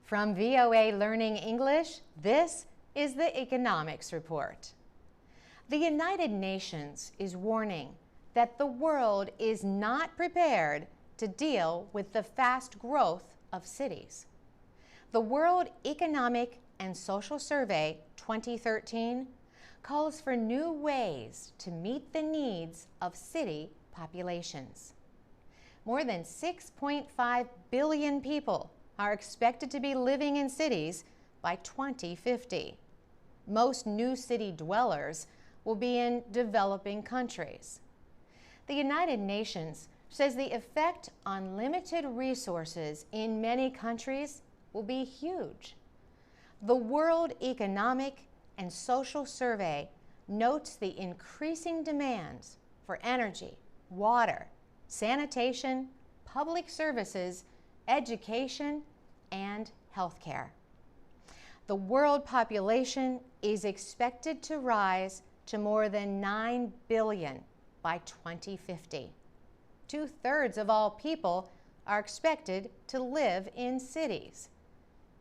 From VOA Learning English, this is the Economics Report. The United Nations is warning that the world is not prepared to deal with the fast growth of cities. The World Economic and Social Survey 2013 calls for new ways to meet the needs of city populations. More than 6.5 billion people are expected to be living in cities by 2050. Most new city dwellers will be in developing countries. The United Nations says the effect on limited resources in many countries will be huge. The World Economic and Social Survey notes the increasing demands for energy, water, sanitation, public services, education, and healthcare. The world population is expected to rise to more than 9 billion by 2050. 2/3 of all people are expected to live in cities.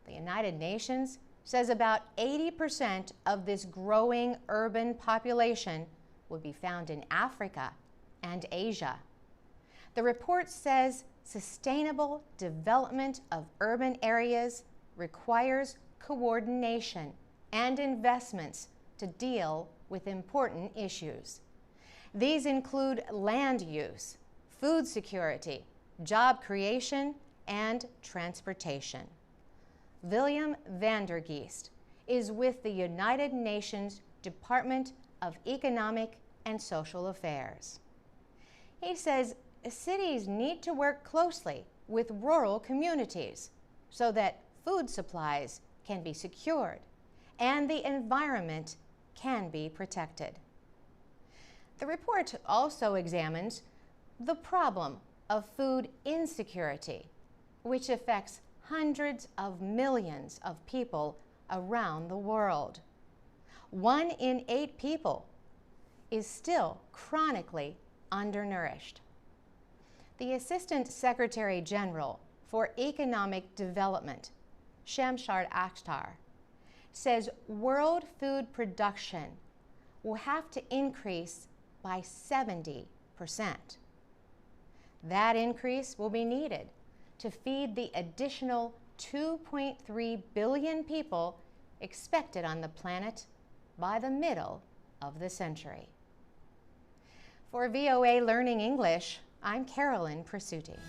The United Nations says about 80% of this growing urban population will be found in Africa and Asia. The report says sustainable development of urban areas requires coordination and investments to deal with important issues. These include land use, food security, job creation, and transportation. William Vandergeest is with the United Nations Department of Economic and Social Affairs. He says cities need to work closely with rural communities so that food supplies can be secured and the environment can be protected. The report also examines the problem of food insecurity, which affects hundreds of millions of people around the world. 1 in 8 people is still chronically undernourished. The Assistant Secretary General for Economic Development, Shamshad Akhtar, says world food production will have to increase by 70%. That increase will be needed to feed the additional 2.3 billion people expected on the planet by the middle of the century. For VOA Learning English, I'm Carolyn Presutti.